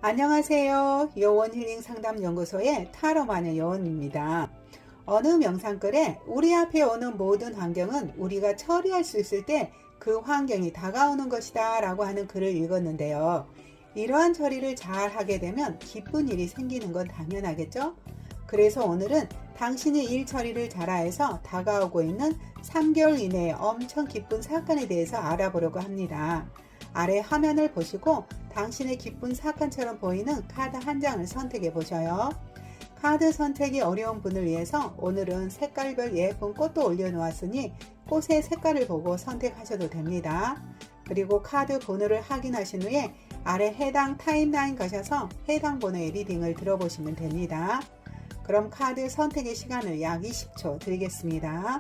안녕하세요. 여원 힐링 상담 연구소의 타로 마녀 여원입니다. 어느 명상글에 우리 앞에 오는 모든 환경은 우리가 처리할 수 있을 때 그 환경이 다가오는 것이다 라고 하는 글을 읽었는데요. 이러한 처리를 잘 하게 되면 기쁜 일이 생기는 건 당연하겠죠? 그래서 오늘은 당신이 일 처리를 잘해서 다가오고 있는 3개월 이내에 엄청 기쁜 사건에 대해서 알아보려고 합니다. 아래 화면을 보시고 당신의 기쁜 사건처럼 보이는 카드 한 장을 선택해 보셔요. 카드 선택이 어려운 분을 위해서 오늘은 색깔별 예쁜 꽃도 올려놓았으니 꽃의 색깔을 보고 선택하셔도 됩니다. 그리고 카드 번호를 확인하신 후에 아래 해당 타임라인 가셔서 해당 번호의 리딩을 들어보시면 됩니다. 그럼 카드 선택의 시간을 약 20초 드리겠습니다.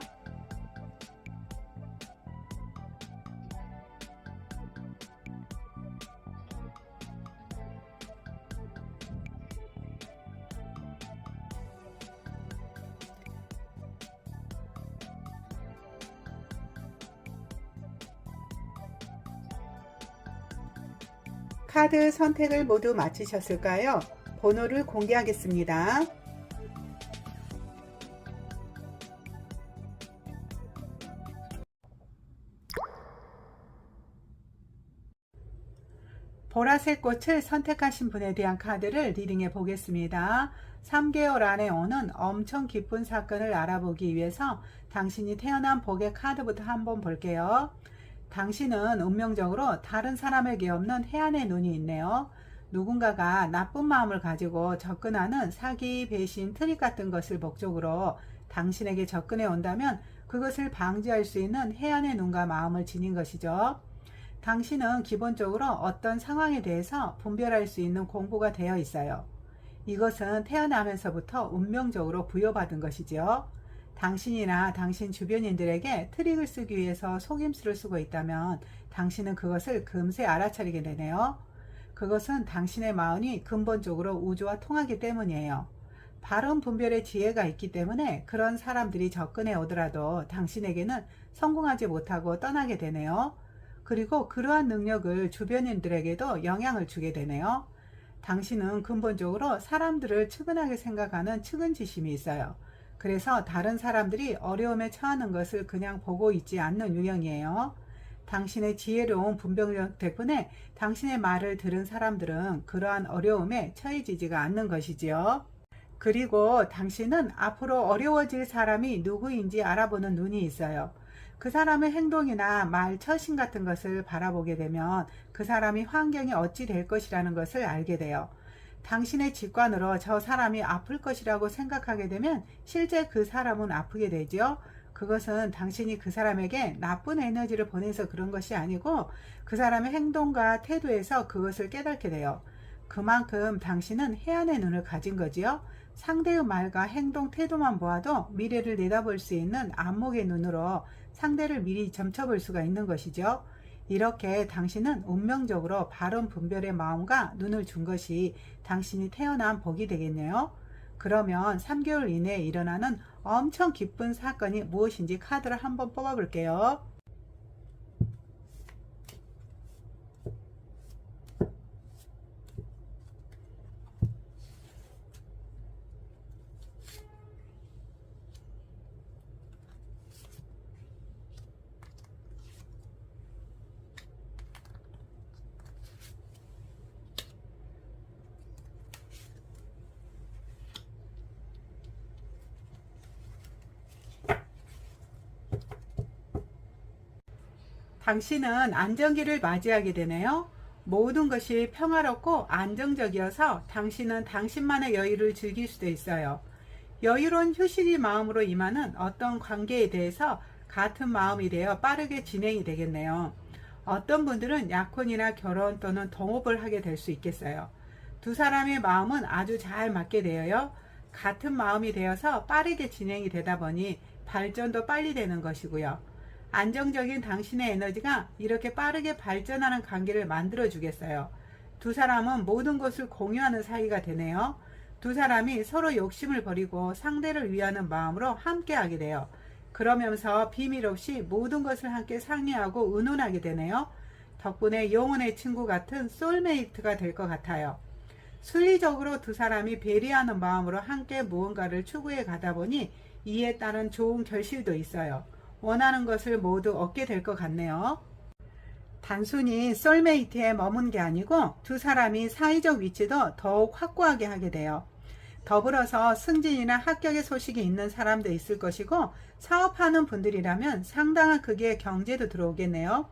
카드 선택을 모두 마치셨을까요? 번호를 공개하겠습니다. 보라색 꽃을 선택하신 분에 대한 카드를 리딩해 보겠습니다. 3개월 안에 오는 엄청 기쁜 사건을 알아보기 위해서 당신이 태어난 복의 카드부터 한번 볼게요. 당신은 운명적으로 다른 사람에게 없는 해안의 눈이 있네요. 누군가가 나쁜 마음을 가지고 접근하는 사기, 배신, 트릭 같은 것을 목적으로 당신에게 접근해 온다면 그것을 방지할 수 있는 해안의 눈과 마음을 지닌 것이죠. 당신은 기본적으로 어떤 상황에 대해서 분별할 수 있는 공부가 되어 있어요. 이것은 태어나면서부터 운명적으로 부여받은 것이지요. 당신이나 당신 주변인들에게 트릭을 쓰기 위해서 속임수를 쓰고 있다면 당신은 그것을 금세 알아차리게 되네요. 그것은 당신의 마음이 근본적으로 우주와 통하기 때문이에요. 바른 분별의 지혜가 있기 때문에 그런 사람들이 접근해 오더라도 당신에게는 성공하지 못하고 떠나게 되네요. 그리고 그러한 능력을 주변인들에게도 영향을 주게 되네요. 당신은 근본적으로 사람들을 측은하게 생각하는 측은지심이 있어요. 그래서 다른 사람들이 어려움에 처하는 것을 그냥 보고 있지 않는 유형이에요. 당신의 지혜로운 분별력 덕분에 당신의 말을 들은 사람들은 그러한 어려움에 처해지지가 않는 것이지요. 그리고 당신은 앞으로 어려워질 사람이 누구인지 알아보는 눈이 있어요. 그 사람의 행동이나 말, 처신 같은 것을 바라보게 되면 그 사람이 환경이 어찌 될 것이라는 것을 알게 돼요. 당신의 직관으로 저 사람이 아플 것이라고 생각하게 되면 실제 그 사람은 아프게 되죠. 그것은 당신이 그 사람에게 나쁜 에너지를 보내서 그런 것이 아니고 그 사람의 행동과 태도에서 그것을 깨닫게 돼요. 그만큼 당신은 해안의 눈을 가진 거지요. 상대의 말과 행동, 태도만 보아도 미래를 내다볼 수 있는 안목의 눈으로 상대를 미리 점쳐볼 수가 있는 것이죠. 이렇게 당신은 운명적으로 바른 분별의 마음과 눈을 준 것이 당신이 태어난 복이 되겠네요. 그러면 3개월 이내에 일어나는 엄청 기쁜 사건이 무엇인지 카드를 한번 뽑아 볼게요. 당신은 안정기를 맞이하게 되네요. 모든 것이 평화롭고 안정적이어서 당신은 당신만의 여유를 즐길 수도 있어요. 여유로운 휴식의 마음으로 임하는 어떤 관계에 대해서 같은 마음이 되어 빠르게 진행이 되겠네요. 어떤 분들은 약혼이나 결혼 또는 동업을 하게 될 수 있겠어요. 두 사람의 마음은 아주 잘 맞게 되어요. 같은 마음이 되어서 빠르게 진행이 되다 보니 발전도 빨리 되는 것이고요. 안정적인 당신의 에너지가 이렇게 빠르게 발전하는 관계를 만들어 주겠어요. 두 사람은 모든 것을 공유하는 사이가 되네요. 두 사람이 서로 욕심을 버리고 상대를 위하는 마음으로 함께 하게 돼요. 그러면서 비밀 없이 모든 것을 함께 상의하고 의논하게 되네요. 덕분에 영혼의 친구 같은 소울메이트가 될 것 같아요. 순리적으로 두 사람이 배려하는 마음으로 함께 무언가를 추구해 가다 보니 이에 따른 좋은 결실도 있어요. 원하는 것을 모두 얻게 될 것 같네요. 단순히 썰메이트에 머문 게 아니고 두 사람이 사회적 위치도 더욱 확고하게 하게 돼요. 더불어서 승진이나 합격의 소식이 있는 사람도 있을 것이고 사업하는 분들이라면 상당한 크기의 경제도 들어오겠네요.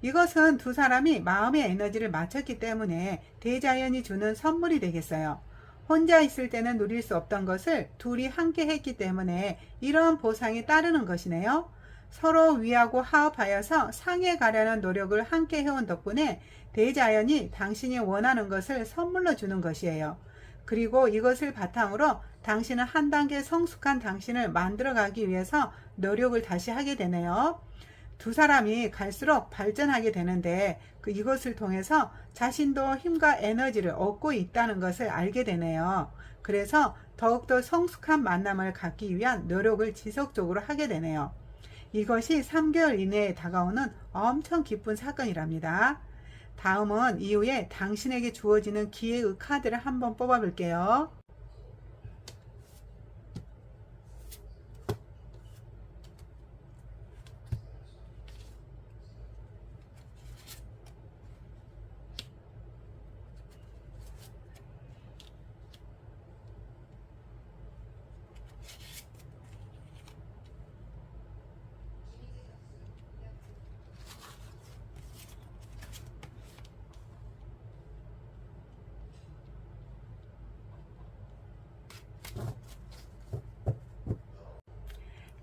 이것은 두 사람이 마음의 에너지를 맞췄기 때문에 대자연이 주는 선물이 되겠어요. 혼자 있을 때는 누릴 수 없던 것을 둘이 함께 했기 때문에 이러한 보상이 따르는 것이네요. 서로 위하고 화합하여서 상해 가려는 노력을 함께 해온 덕분에 대자연이 당신이 원하는 것을 선물로 주는 것이에요. 그리고 이것을 바탕으로 당신은 한 단계 성숙한 당신을 만들어가기 위해서 노력을 다시 하게 되네요. 두 사람이 갈수록 발전하게 되는데 이것을 통해서 자신도 힘과 에너지를 얻고 있다는 것을 알게 되네요. 그래서 더욱더 성숙한 만남을 갖기 위한 노력을 지속적으로 하게 되네요. 이것이 3개월 이내에 다가오는 엄청 기쁜 사건이랍니다. 다음은 이후에 당신에게 주어지는 기회의 카드를 한번 뽑아 볼게요.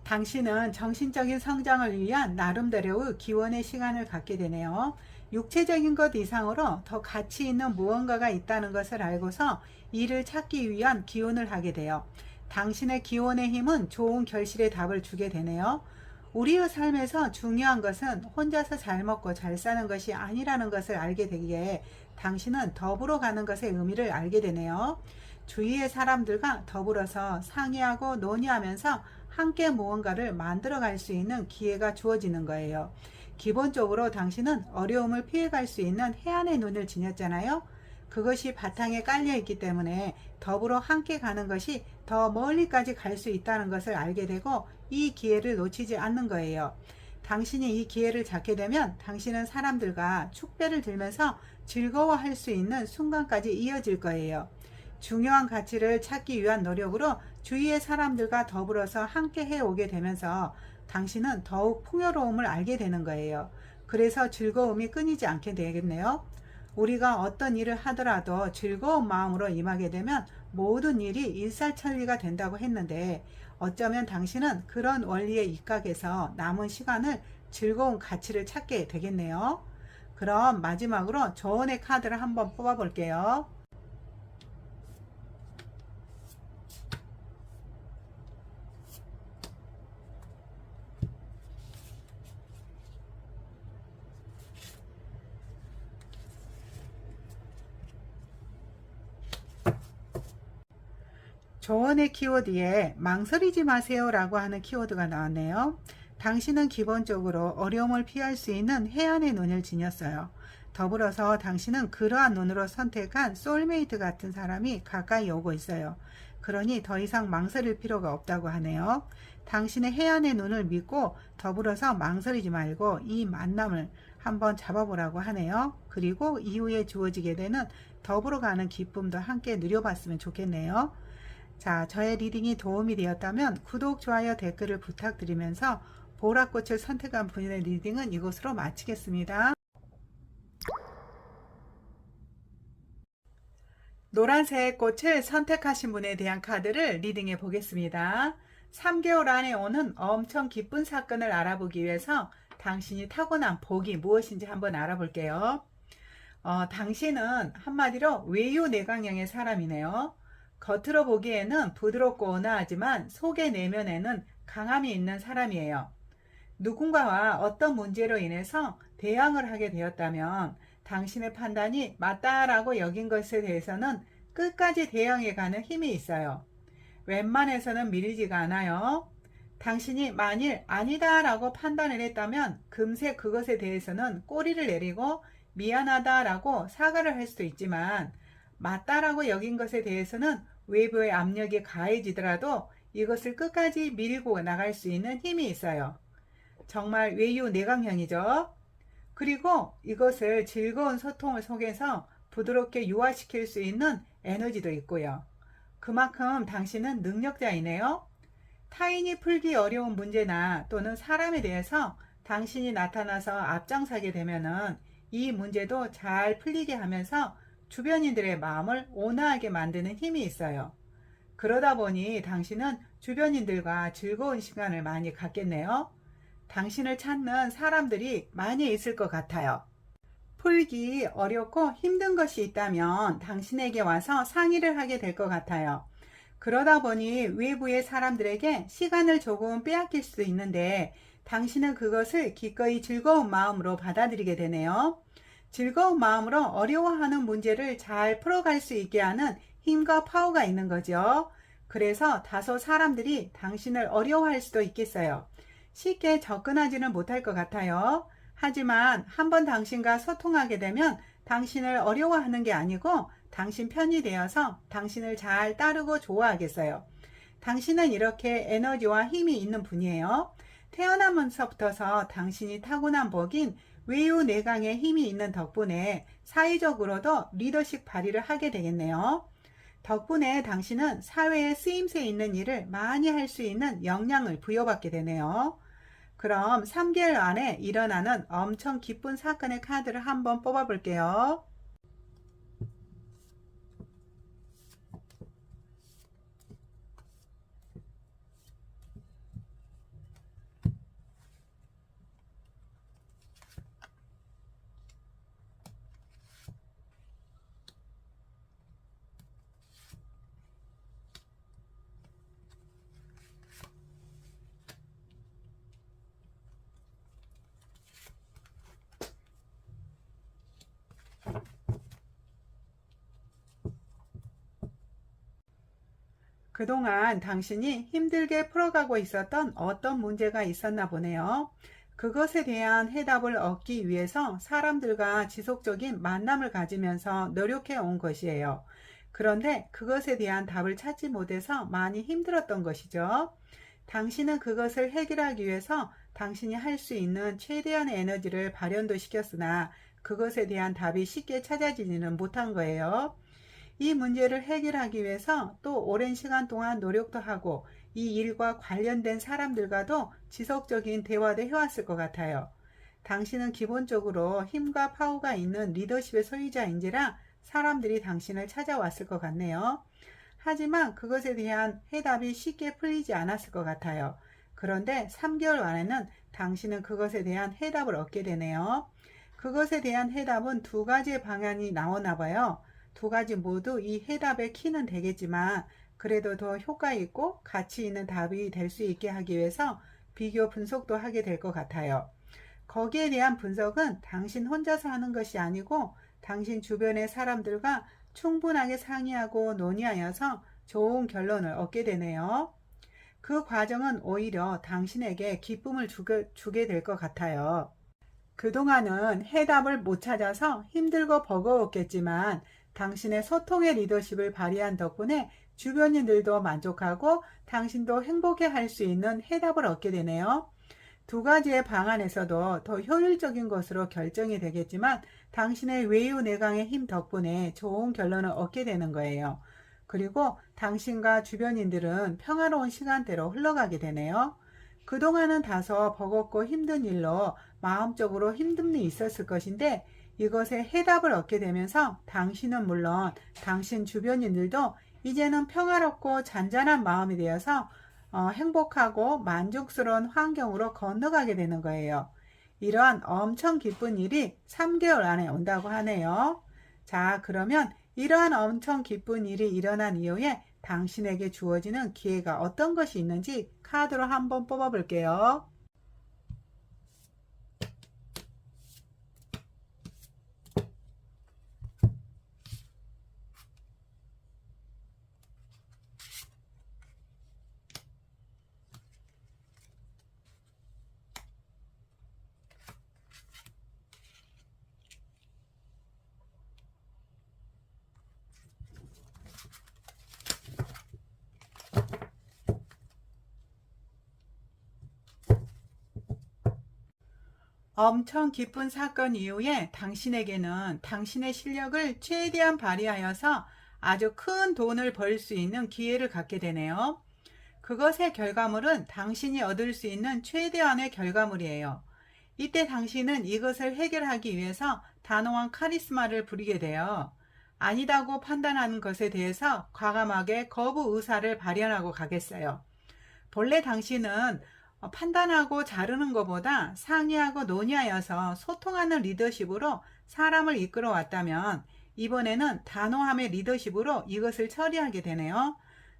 당신은 정신적인 성장을 위한 나름대로의 기원의 시간을 갖게 되네요. 육체적인 것 이상으로 더 가치 있는 무언가가 있다는 것을 알고서 이를 찾기 위한 기원을 하게 돼요. 당신의 기원의 힘은 좋은 결실의 답을 주게 되네요. 우리의 삶에서 중요한 것은 혼자서 잘 먹고 잘 사는 것이 아니라는 것을 알게 되기에 당신은 더불어 가는 것의 의미를 알게 되네요. 주위의 사람들과 더불어서 상의하고 논의하면서 함께 무언가를 만들어 갈 수 있는 기회가 주어지는 거예요. 기본적으로 당신은 어려움을 피해갈 수 있는 해안의 눈을 지녔잖아요. 그것이 바탕에 깔려 있기 때문에 더불어 함께 가는 것이 더 멀리까지 갈 수 있다는 것을 알게 되고 이 기회를 놓치지 않는 거예요. 당신이 이 기회를 잡게 되면 당신은 사람들과 축배를 들면서 즐거워할 수 있는 순간까지 이어질 거예요. 중요한 가치를 찾기 위한 노력으로 주위의 사람들과 더불어서 함께 해오게 되면서 당신은 더욱 풍요로움을 알게 되는 거예요. 그래서 즐거움이 끊이지 않게 되겠네요. 우리가 어떤 일을 하더라도 즐거운 마음으로 임하게 되면 모든 일이 일사천리가 된다고 했는데 어쩌면 당신은 그런 원리에 입각해서 남은 시간을 즐거운 가치를 찾게 되겠네요. 그럼 마지막으로 조언의 카드를 한번 뽑아 볼게요. 조언의 키워드에 망설이지 마세요 라고 하는 키워드가 나왔네요. 당신은 기본적으로 어려움을 피할 수 있는 해안의 눈을 지녔어요. 더불어서 당신은 그러한 눈으로 선택한 소울메이트 같은 사람이 가까이 오고 있어요. 그러니 더 이상 망설일 필요가 없다고 하네요. 당신의 해안의 눈을 믿고 더불어서 망설이지 말고 이 만남을 한번 잡아보라고 하네요. 그리고 이후에 주어지게 되는 더불어 가는 기쁨도 함께 누려봤으면 좋겠네요. 자, 저의 리딩이 도움이 되었다면 구독, 좋아요, 댓글을 부탁드리면서 보라꽃을 선택한 분의 리딩은 이것으로 마치겠습니다. 노란색 꽃을 선택하신 분에 대한 카드를 리딩해 보겠습니다. 3개월 안에 오는 엄청 기쁜 사건을 알아보기 위해서 당신이 타고난 복이 무엇인지 한번 알아볼게요. 당신은 한마디로 외유내강형의 사람이네요. 겉으로 보기에는 부드럽고 온화하지만 속의 내면에는 강함이 있는 사람이에요. 누군가와 어떤 문제로 인해서 대항을 하게 되었다면 당신의 판단이 맞다라고 여긴 것에 대해서는 끝까지 대항해가는 힘이 있어요. 웬만해서는 밀리지가 않아요. 당신이 만일 아니다라고 판단을 했다면 금세 그것에 대해서는 꼬리를 내리고 미안하다라고 사과를 할 수도 있지만 맞다라고 여긴 것에 대해서는 외부의 압력이 가해지더라도 이것을 끝까지 밀고 나갈 수 있는 힘이 있어요. 정말 외유 내강형이죠. 그리고 이것을 즐거운 소통을 속에서 부드럽게 유화시킬 수 있는 에너지도 있고요. 그만큼 당신은 능력자이네요. 타인이 풀기 어려운 문제나 또는 사람에 대해서 당신이 나타나서 앞장서게 되면은 이 문제도 잘 풀리게 하면서 주변인들의 마음을 온화하게 만드는 힘이 있어요. 그러다 보니 당신은 주변인들과 즐거운 시간을 많이 갖겠네요. 당신을 찾는 사람들이 많이 있을 것 같아요. 풀기 어렵고 힘든 것이 있다면 당신에게 와서 상의를 하게 될 것 같아요. 그러다 보니 외부의 사람들에게 시간을 조금 빼앗길 수도 있는데 당신은 그것을 기꺼이 즐거운 마음으로 받아들이게 되네요. 즐거운 마음으로 어려워하는 문제를 잘 풀어갈 수 있게 하는 힘과 파워가 있는 거죠. 그래서 다소 사람들이 당신을 어려워할 수도 있겠어요. 쉽게 접근하지는 못할 것 같아요. 하지만 한번 당신과 소통하게 되면 당신을 어려워하는 게 아니고 당신 편이 되어서 당신을 잘 따르고 좋아하겠어요. 당신은 이렇게 에너지와 힘이 있는 분이에요. 태어나면서부터 당신이 타고난 복인 외유 내강의 힘이 있는 덕분에 사회적으로도 리더십 발휘를 하게 되겠네요. 덕분에 당신은 사회에 쓰임새 있는 일을 많이 할 수 있는 역량을 부여받게 되네요. 그럼 3개월 안에 일어나는 엄청 기쁜 사건의 카드를 한번 뽑아 볼게요. 그동안 당신이 힘들게 풀어가고 있었던 어떤 문제가 있었나 보네요. 그것에 대한 해답을 얻기 위해서 사람들과 지속적인 만남을 가지면서 노력해 온 것이에요. 그런데 그것에 대한 답을 찾지 못해서 많이 힘들었던 것이죠. 당신은 그것을 해결하기 위해서 당신이 할 수 있는 최대한의 에너지를 발현도 시켰으나 그것에 대한 답이 쉽게 찾아지지는 못한 거예요. 이 문제를 해결하기 위해서 또 오랜 시간 동안 노력도 하고 이 일과 관련된 사람들과도 지속적인 대화도 해왔을 것 같아요. 당신은 기본적으로 힘과 파워가 있는 리더십의 소유자인지라 사람들이 당신을 찾아왔을 것 같네요. 하지만 그것에 대한 해답이 쉽게 풀리지 않았을 것 같아요. 그런데 3개월 안에는 당신은 그것에 대한 해답을 얻게 되네요. 그것에 대한 해답은 두 가지의 방향이 나오나 봐요. 두 가지 모두 이 해답의 키는 되겠지만 그래도 더 효과 있고 가치 있는 답이 될 수 있게 하기 위해서 비교 분석도 하게 될 것 같아요. 거기에 대한 분석은 당신 혼자서 하는 것이 아니고 당신 주변의 사람들과 충분하게 상의하고 논의하여서 좋은 결론을 얻게 되네요. 그 과정은 오히려 당신에게 기쁨을 주게 될 것 같아요. 그동안은 해답을 못 찾아서 힘들고 버거웠겠지만 당신의 소통의 리더십을 발휘한 덕분에 주변인들도 만족하고 당신도 행복해 할 수 있는 해답을 얻게 되네요. 두 가지의 방안에서도 더 효율적인 것으로 결정이 되겠지만 당신의 외유 내강의 힘 덕분에 좋은 결론을 얻게 되는 거예요. 그리고 당신과 주변인들은 평화로운 시간대로 흘러가게 되네요. 그동안은 다소 버겁고 힘든 일로 마음적으로 힘듦이 있었을 것인데 이것에 해답을 얻게 되면서 당신은 물론 당신 주변인들도 이제는 평화롭고 잔잔한 마음이 되어서 행복하고 만족스러운 환경으로 건너가게 되는 거예요. 이러한 엄청 기쁜 일이 3개월 안에 온다고 하네요. 자, 그러면 이러한 엄청 기쁜 일이 일어난 이후에 당신에게 주어지는 기회가 어떤 것이 있는지 카드로 한번 뽑아 볼게요. 엄청 기쁜 사건 이후에 당신에게는 당신의 실력을 최대한 발휘하여서 아주 큰 돈을 벌 수 있는 기회를 갖게 되네요. 그것의 결과물은 당신이 얻을 수 있는 최대한의 결과물이에요. 이때 당신은 이것을 해결하기 위해서 단호한 카리스마를 부리게 돼요. 아니다고 판단하는 것에 대해서 과감하게 거부 의사를 발현하고 가겠어요. 본래 당신은 판단하고 자르는 것보다 상의하고 논의하여서 소통하는 리더십으로 사람을 이끌어 왔다면 이번에는 단호함의 리더십으로 이것을 처리하게 되네요.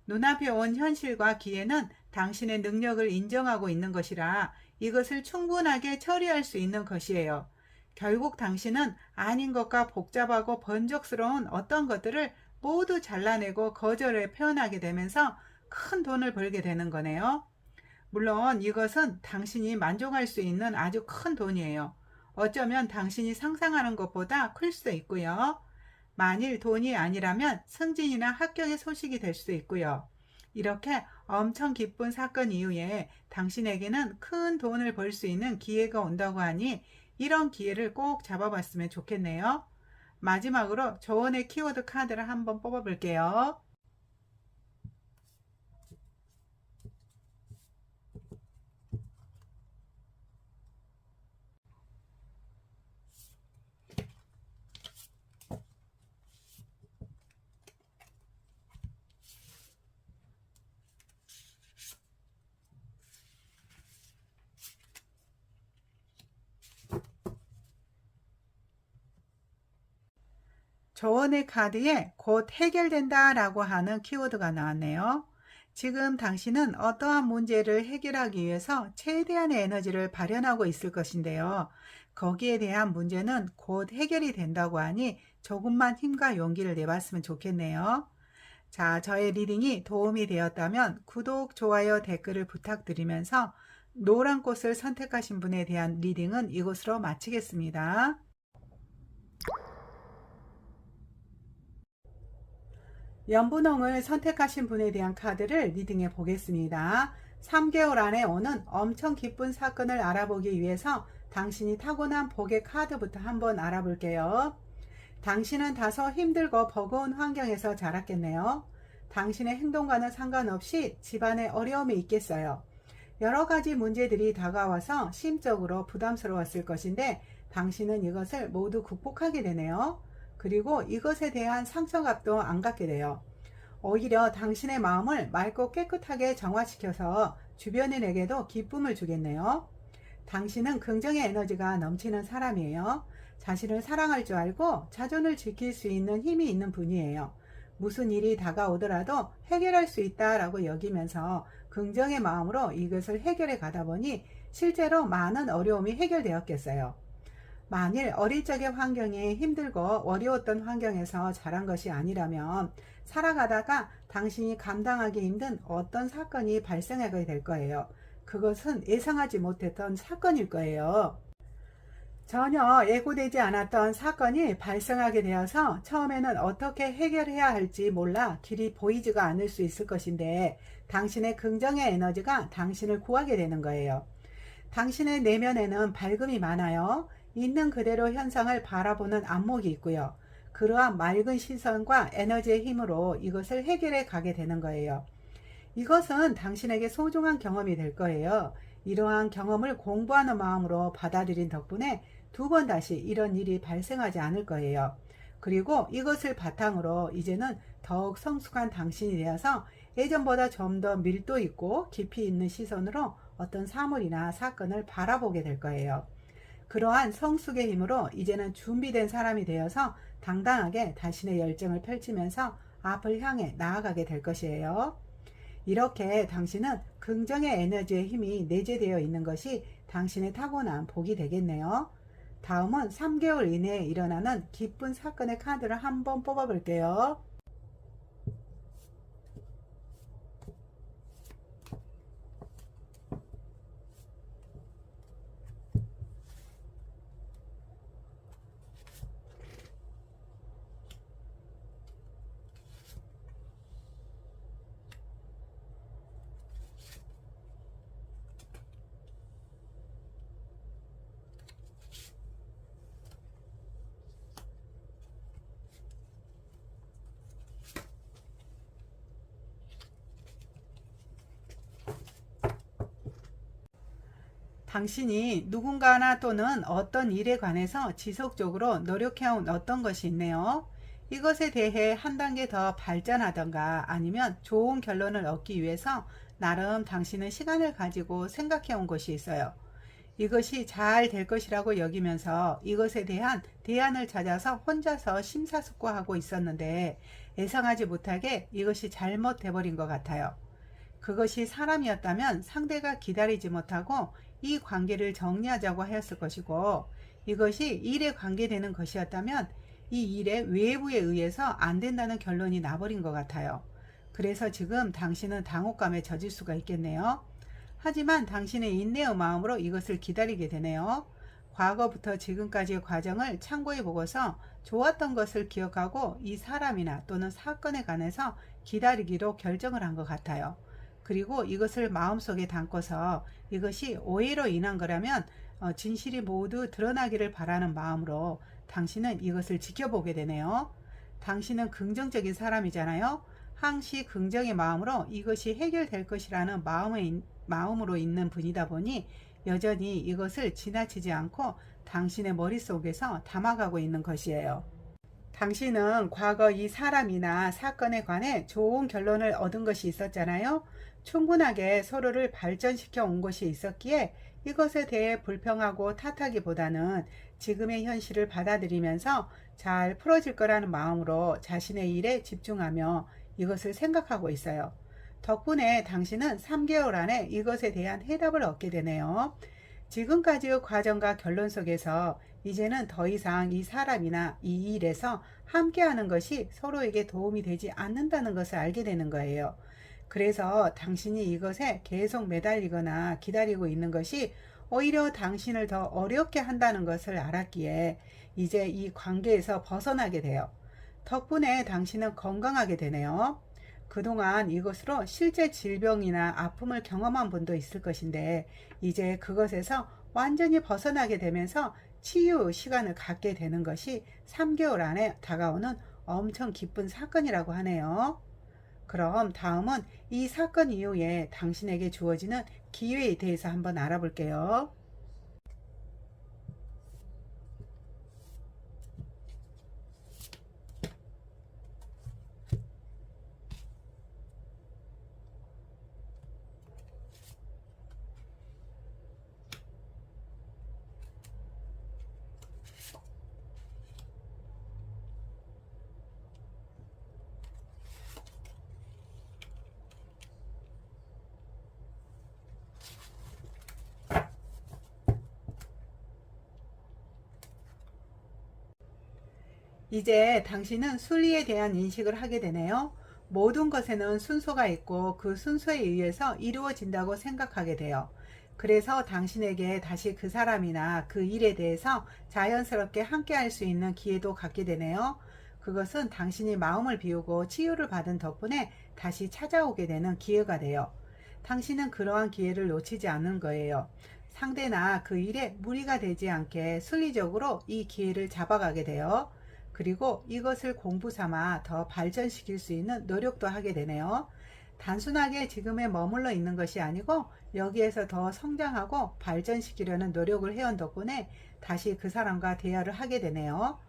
눈앞에 온 현실과 기회는 당신의 능력을 인정하고 있는 것이라 이것을 충분하게 처리할 수 있는 것이에요. 결국 당신은 아닌 것과 복잡하고 번적스러운 어떤 것들을 모두 잘라내고 거절에 표현하게 되면서 큰 돈을 벌게 되는 거네요. 물론 이것은 당신이 만족할 수 있는 아주 큰 돈이에요. 어쩌면 당신이 상상하는 것보다 클 수도 있고요. 만일 돈이 아니라면 승진이나 합격의 소식이 될 수도 있고요. 이렇게 엄청 기쁜 사건 이후에 당신에게는 큰 돈을 벌 수 있는 기회가 온다고 하니 이런 기회를 꼭 잡아봤으면 좋겠네요. 마지막으로 조언의 키워드 카드를 한번 뽑아볼게요. 조언의 카드에 곧 해결된다 라고 하는 키워드가 나왔네요. 지금 당신은 어떠한 문제를 해결하기 위해서 최대한의 에너지를 발현하고 있을 것인데요. 거기에 대한 문제는 곧 해결이 된다고 하니 조금만 힘과 용기를 내봤으면 좋겠네요. 자, 저의 리딩이 도움이 되었다면 구독, 좋아요, 댓글을 부탁드리면서 노란 꽃을 선택하신 분에 대한 리딩은 이것으로 마치겠습니다. 연분홍을 선택하신 분에 대한 카드를 리딩해 보겠습니다. 3개월 안에 오는 엄청 기쁜 사건을 알아보기 위해서 당신이 타고난 복의 카드부터 한번 알아볼게요. 당신은 다소 힘들고 버거운 환경에서 자랐겠네요. 당신의 행동과는 상관없이 집안에 어려움이 있겠어요. 여러 가지 문제들이 다가와서 심적으로 부담스러웠을 것인데 당신은 이것을 모두 극복하게 되네요. 그리고 이것에 대한 상처값도 안 갖게 돼요. 오히려 당신의 마음을 맑고 깨끗하게 정화시켜서 주변인에게도 기쁨을 주겠네요. 당신은 긍정의 에너지가 넘치는 사람이에요. 자신을 사랑할 줄 알고 자존을 지킬 수 있는 힘이 있는 분이에요. 무슨 일이 다가오더라도 해결할 수 있다라고 여기면서 긍정의 마음으로 이것을 해결해 가다 보니 실제로 많은 어려움이 해결되었겠어요. 만일 어릴 적의 환경이 힘들고 어려웠던 환경에서 자란 것이 아니라면 살아가다가 당신이 감당하기 힘든 어떤 사건이 발생하게 될 거예요. 그것은 예상하지 못했던 사건일 거예요. 전혀 예고되지 않았던 사건이 발생하게 되어서 처음에는 어떻게 해결해야 할지 몰라 길이 보이지가 않을 수 있을 것인데 당신의 긍정의 에너지가 당신을 구하게 되는 거예요. 당신의 내면에는 밝음이 많아요. 있는 그대로 현상을 바라보는 안목이 있고요. 그러한 맑은 시선과 에너지의 힘으로 이것을 해결해 가게 되는 거예요. 이것은 당신에게 소중한 경험이 될 거예요. 이러한 경험을 공부하는 마음으로 받아들인 덕분에 두 번 다시 이런 일이 발생하지 않을 거예요. 그리고 이것을 바탕으로 이제는 더욱 성숙한 당신이 되어서 예전보다 좀 더 밀도 있고 깊이 있는 시선으로 어떤 사물이나 사건을 바라보게 될 거예요. 그러한 성숙의 힘으로 이제는 준비된 사람이 되어서 당당하게 자신의 열정을 펼치면서 앞을 향해 나아가게 될 것이에요. 이렇게 당신은 긍정의 에너지의 힘이 내재되어 있는 것이 당신의 타고난 복이 되겠네요. 다음은 3개월 이내에 일어나는 기쁜 사건의 카드를 한번 뽑아볼게요. 당신이 누군가나 또는 어떤 일에 관해서 지속적으로 노력해온 어떤 것이 있네요. 이것에 대해 한 단계 더 발전하던가 아니면 좋은 결론을 얻기 위해서 나름 당신은 시간을 가지고 생각해온 것이 있어요. 이것이 잘 될 것이라고 여기면서 이것에 대한 대안을 찾아서 혼자서 심사숙고하고 있었는데 예상하지 못하게 이것이 잘못돼 버린 것 같아요. 그것이 사람이었다면 상대가 기다리지 못하고 이 관계를 정리하자고 하였을 것이고, 이것이 일에 관계되는 것이었다면 이 일의 외부에 의해서 안 된다는 결론이 나버린 것 같아요. 그래서 지금 당신은 당혹감에 젖을 수가 있겠네요. 하지만 당신의 인내의 마음으로 이것을 기다리게 되네요. 과거부터 지금까지의 과정을 참고해 보고서 좋았던 것을 기억하고 이 사람이나 또는 사건에 관해서 기다리기로 결정을 한 것 같아요. 그리고 이것을 마음속에 담고서 이것이 오해로 인한 거라면 진실이 모두 드러나기를 바라는 마음으로 당신은 이것을 지켜보게 되네요. 당신은 긍정적인 사람이잖아요. 항시 긍정의 마음으로 이것이 해결될 것이라는 마음으로 있는 분이다 보니 여전히 이것을 지나치지 않고 당신의 머릿속에서 담아가고 있는 것이에요. 당신은 과거 이 사람이나 사건에 관해 좋은 결론을 얻은 것이 있었잖아요. 충분하게 서로를 발전시켜 온 것이 있었기에 이것에 대해 불평하고 탓하기보다는 지금의 현실을 받아들이면서 잘 풀어질 거라는 마음으로 자신의 일에 집중하며 이것을 생각하고 있어요. 덕분에 당신은 3개월 안에 이것에 대한 해답을 얻게 되네요. 지금까지의 과정과 결론 속에서 이제는 더 이상 이 사람이나 이 일에서 함께하는 것이 서로에게 도움이 되지 않는다는 것을 알게 되는 거예요. 그래서 당신이 이것에 계속 매달리거나 기다리고 있는 것이 오히려 당신을 더 어렵게 한다는 것을 알았기에 이제 이 관계에서 벗어나게 돼요. 덕분에 당신은 건강하게 되네요. 그동안 이것으로 실제 질병이나 아픔을 경험한 분도 있을 것인데 이제 그것에서 완전히 벗어나게 되면서 치유 시간을 갖게 되는 것이 3개월 안에 다가오는 엄청 기쁜 사건이라고 하네요. 그럼 다음은 이 사건 이후에 당신에게 주어지는 기회에 대해서 한번 알아볼게요. 이제 당신은 순리에 대한 인식을 하게 되네요. 모든 것에는 순서가 있고 그 순서에 의해서 이루어진다고 생각하게 돼요. 그래서 당신에게 다시 그 사람이나 그 일에 대해서 자연스럽게 함께 할 수 있는 기회도 갖게 되네요. 그것은 당신이 마음을 비우고 치유를 받은 덕분에 다시 찾아오게 되는 기회가 돼요. 당신은 그러한 기회를 놓치지 않는 거예요. 상대나 그 일에 무리가 되지 않게 순리적으로 이 기회를 잡아가게 돼요. 그리고 이것을 공부 삼아 더 발전시킬 수 있는 노력도 하게 되네요. 단순하게 지금에 머물러 있는 것이 아니고 여기에서 더 성장하고 발전시키려는 노력을 해온 덕분에 다시 그 사람과 대화를 하게 되네요.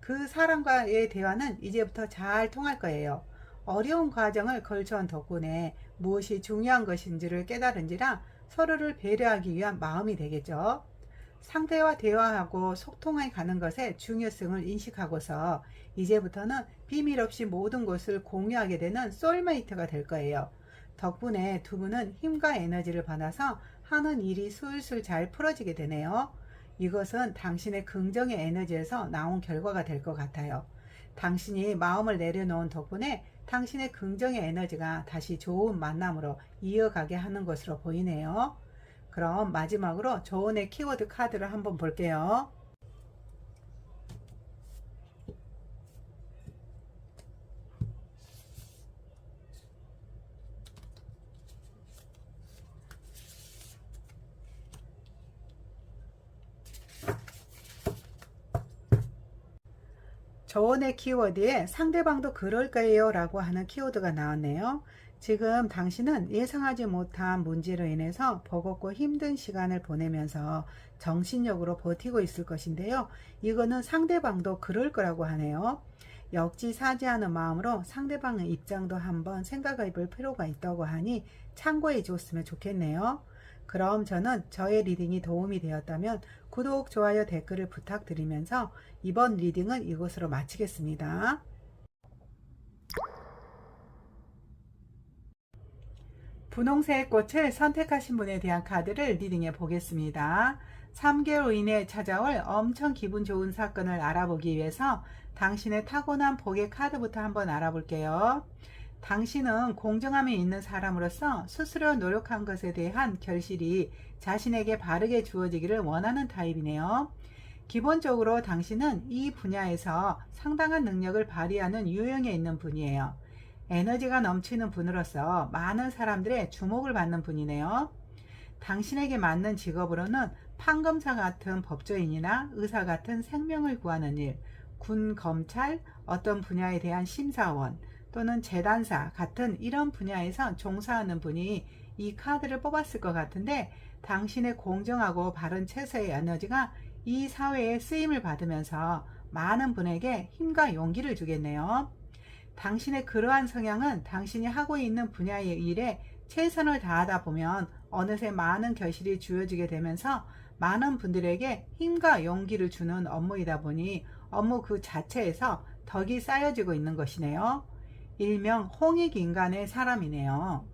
그 사람과의 대화는 이제부터 잘 통할 거예요. 어려운 과정을 걸쳐온 덕분에 무엇이 중요한 것인지를 깨달은지라 서로를 배려하기 위한 마음이 되겠죠. 상대와 대화하고 소통해 가는 것의 중요성을 인식하고서 이제부터는 비밀 없이 모든 것을 공유하게 되는 소울메이트가 될 거예요. 덕분에 두 분은 힘과 에너지를 받아서 하는 일이 술술 잘 풀어지게 되네요. 이것은 당신의 긍정의 에너지에서 나온 결과가 될 것 같아요. 당신이 마음을 내려놓은 덕분에 당신의 긍정의 에너지가 다시 좋은 만남으로 이어가게 하는 것으로 보이네요. 그럼 마지막으로 조언의 키워드 카드를 한번 볼게요. 조언의 키워드에 상대방도 그럴 거예요 라고 하는 키워드가 나왔네요. 지금 당신은 예상하지 못한 문제로 인해서 버겁고 힘든 시간을 보내면서 정신력으로 버티고 있을 것인데요. 이거는 상대방도 그럴 거라고 하네요. 역지사지하는 마음으로 상대방의 입장도 한번 생각해 볼 필요가 있다고 하니 참고해 줬으면 좋겠네요. 그럼 저는 저의 리딩이 도움이 되었다면 구독, 좋아요, 댓글을 부탁드리면서 이번 리딩은 이것으로 마치겠습니다. 분홍색 꽃을 선택하신 분에 대한 카드를 리딩해 보겠습니다. 3개월 후 이내에 찾아올 엄청 기분 좋은 사건을 알아보기 위해서 당신의 타고난 복의 카드부터 한번 알아볼게요. 당신은 공정함이 있는 사람으로서 스스로 노력한 것에 대한 결실이 자신에게 바르게 주어지기를 원하는 타입이네요. 기본적으로 당신은 이 분야에서 상당한 능력을 발휘하는 유형에 있는 분이에요. 에너지가 넘치는 분으로서 많은 사람들의 주목을 받는 분이네요. 당신에게 맞는 직업으로는 판검사 같은 법조인이나 의사 같은 생명을 구하는 일, 군, 검찰, 어떤 분야에 대한 심사원 또는 재단사 같은 이런 분야에서 종사하는 분이 이 카드를 뽑았을 것 같은데, 당신의 공정하고 바른 체세의 에너지가 이 사회에 쓰임을 받으면서 많은 분에게 힘과 용기를 주겠네요. 당신의 그러한 성향은 당신이 하고 있는 분야의 일에 최선을 다하다 보면 어느새 많은 결실이 주어지게 되면서 많은 분들에게 힘과 용기를 주는 업무이다 보니 업무 그 자체에서 덕이 쌓여지고 있는 것이네요. 일명 홍익인간의 사람이네요.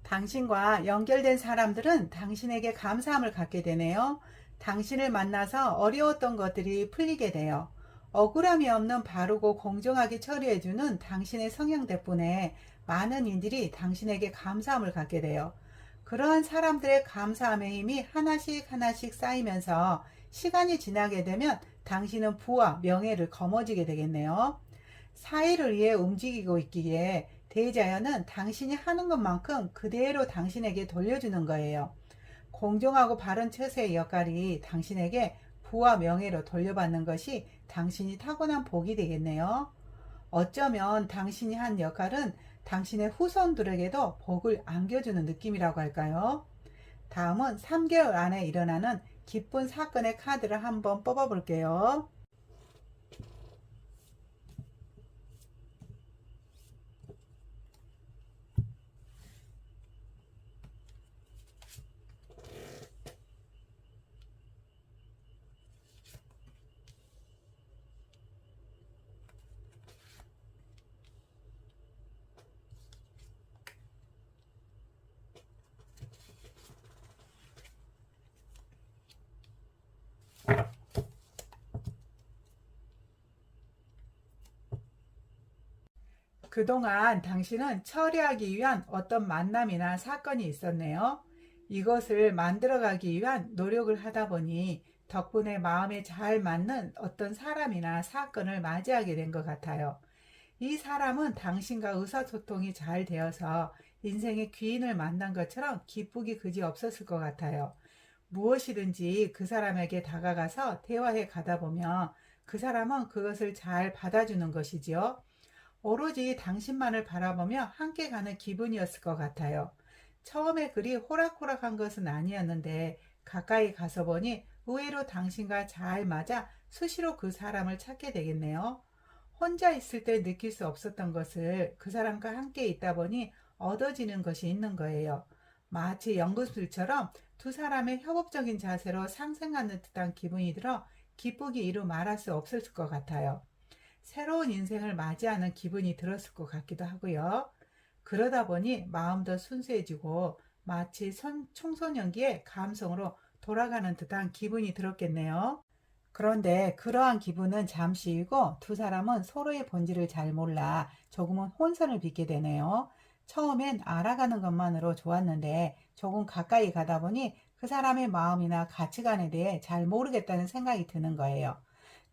당신과 연결된 사람들은 당신에게 감사함을 갖게 되네요. 당신을 만나서 어려웠던 것들이 풀리게 돼요. 억울함이 없는 바르고 공정하게 처리해주는 당신의 성향 덕분에 많은 이들이 당신에게 감사함을 갖게 돼요. 그러한 사람들의 감사함의 힘이 하나씩 하나씩 쌓이면서 시간이 지나게 되면 당신은 부와 명예를 거머쥐게 되겠네요. 사회를 위해 움직이고 있기에 대자연은 당신이 하는 것만큼 그대로 당신에게 돌려주는 거예요. 공정하고 바른 처세의 역할이 당신에게 부와 명예로 돌려받는 것이 당신이 타고난 복이 되겠네요. 어쩌면 당신이 한 역할은 당신의 후손들에게도 복을 안겨주는 느낌이라고 할까요? 다음은 3개월 안에 일어나는 기쁜 사건의 카드를 한번 뽑아볼게요. 그동안 당신은 처리하기 위한 어떤 만남이나 사건이 있었네요. 이것을 만들어가기 위한 노력을 하다 보니 덕분에 마음에 잘 맞는 어떤 사람이나 사건을 맞이하게 된 것 같아요. 이 사람은 당신과 의사소통이 잘 되어서 인생의 귀인을 만난 것처럼 기쁘기 그지 없었을 것 같아요. 무엇이든지 그 사람에게 다가가서 대화해 가다 보면 그 사람은 그것을 잘 받아주는 것이지요. 오로지 당신만을 바라보며 함께 가는 기분이었을 것 같아요. 처음에 그리 호락호락한 것은 아니었는데 가까이 가서 보니 의외로 당신과 잘 맞아 수시로 그 사람을 찾게 되겠네요. 혼자 있을 때 느낄 수 없었던 것을 그 사람과 함께 있다 보니 얻어지는 것이 있는 거예요. 마치 연극술처럼 두 사람의 협업적인 자세로 상생하는 듯한 기분이 들어 기쁘기 이루 말할 수 없을 것 같아요. 새로운 인생을 맞이하는 기분이 들었을 것 같기도 하고요. 그러다 보니 마음도 순수해지고 마치 청소년기의 감성으로 돌아가는 듯한 기분이 들었겠네요. 그런데 그러한 기분은 잠시이고 두 사람은 서로의 본질을 잘 몰라 조금은 혼선을 빚게 되네요. 처음엔 알아가는 것만으로 좋았는데 조금 가까이 가다 보니 그 사람의 마음이나 가치관에 대해 잘 모르겠다는 생각이 드는 거예요.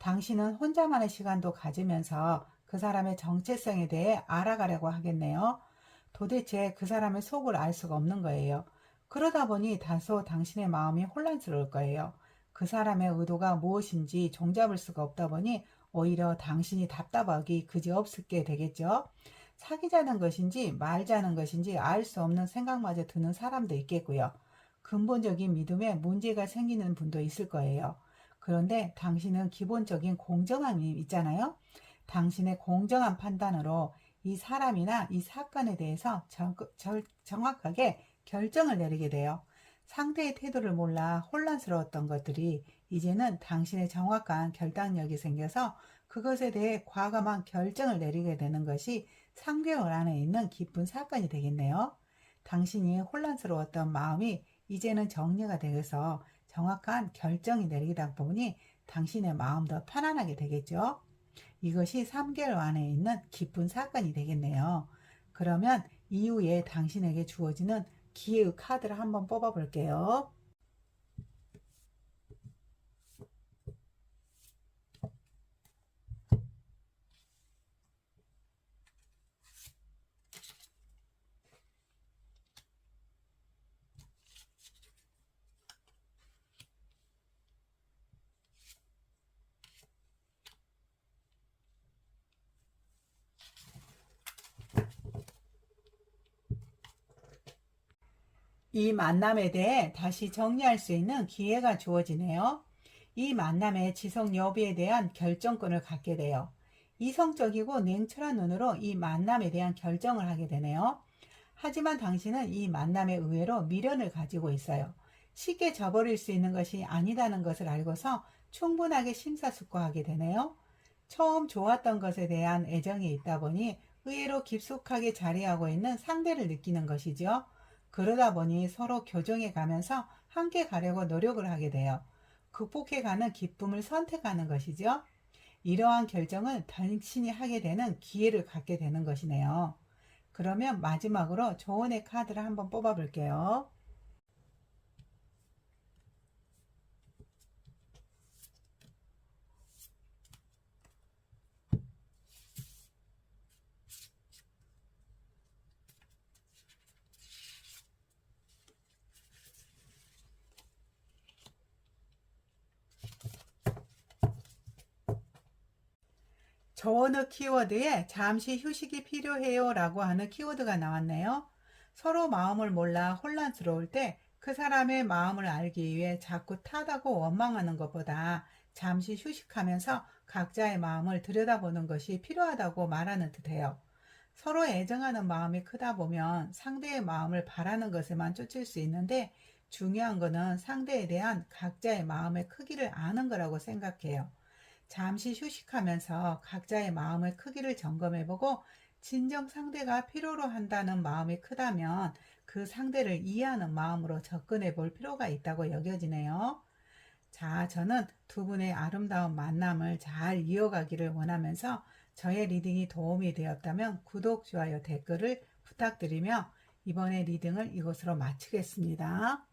당신은 혼자만의 시간도 가지면서 그 사람의 정체성에 대해 알아가려고 하겠네요. 도대체 그 사람의 속을 알 수가 없는 거예요. 그러다 보니 다소 당신의 마음이 혼란스러울 거예요. 그 사람의 의도가 무엇인지 종잡을 수가 없다 보니 오히려 당신이 답답하기 그지없게 되겠죠. 사귀자는 것인지 말자는 것인지 알 수 없는 생각마저 드는 사람도 있겠고요. 근본적인 믿음에 문제가 생기는 분도 있을 거예요. 그런데 당신은 기본적인 공정함이 있잖아요. 당신의 공정한 판단으로 이 사람이나 이 사건에 대해서 정확하게 결정을 내리게 돼요. 상대의 태도를 몰라 혼란스러웠던 것들이 이제는 당신의 정확한 결단력이 생겨서 그것에 대해 과감한 결정을 내리게 되는 것이 3개월 안에 있는 기쁜 사건이 되겠네요. 당신이 혼란스러웠던 마음이 이제는 정리가 되어서 정확한 결정이 내리다 보니 당신의 마음도 편안하게 되겠죠. 이것이 3개월 안에 있는 기쁜 사건이 되겠네요. 그러면 이후에 당신에게 주어지는 기회의 카드를 한번 뽑아 볼게요. 이 만남에 대해 다시 정리할 수 있는 기회가 주어지네요. 이 만남의 지속 여부에 대한 결정권을 갖게 돼요. 이성적이고 냉철한 눈으로 이 만남에 대한 결정을 하게 되네요. 하지만 당신은 이 만남에 의외로 미련을 가지고 있어요. 쉽게 저버릴 수 있는 것이 아니다는 것을 알고서 충분하게 심사숙고하게 되네요. 처음 좋았던 것에 대한 애정이 있다 보니 의외로 깊숙하게 자리하고 있는 상대를 느끼는 것이죠. 그러다 보니 서로 교정해 가면서 함께 가려고 노력을 하게 돼요. 극복해가는 기쁨을 선택하는 것이죠. 이러한 결정을 당신이 하게 되는 기회를 갖게 되는 것이네요. 그러면 마지막으로 조언의 카드를 한번 뽑아 볼게요. 조언의 키워드에 잠시 휴식이 필요해요 라고 하는 키워드가 나왔네요. 서로 마음을 몰라 혼란스러울 때 그 사람의 마음을 알기 위해 자꾸 탓하고 원망하는 것보다 잠시 휴식하면서 각자의 마음을 들여다보는 것이 필요하다고 말하는 듯해요. 서로 애정하는 마음이 크다 보면 상대의 마음을 바라는 것에만 쫓을 수 있는데 중요한 것은 상대에 대한 각자의 마음의 크기를 아는 거라고 생각해요. 잠시 휴식하면서 각자의 마음의 크기를 점검해보고 진정 상대가 필요로 한다는 마음이 크다면 그 상대를 이해하는 마음으로 접근해 볼 필요가 있다고 여겨지네요. 자, 저는 두 분의 아름다운 만남을 잘 이어가기를 원하면서 저의 리딩이 도움이 되었다면 구독, 좋아요, 댓글을 부탁드리며 이번의 리딩을 이것으로 마치겠습니다.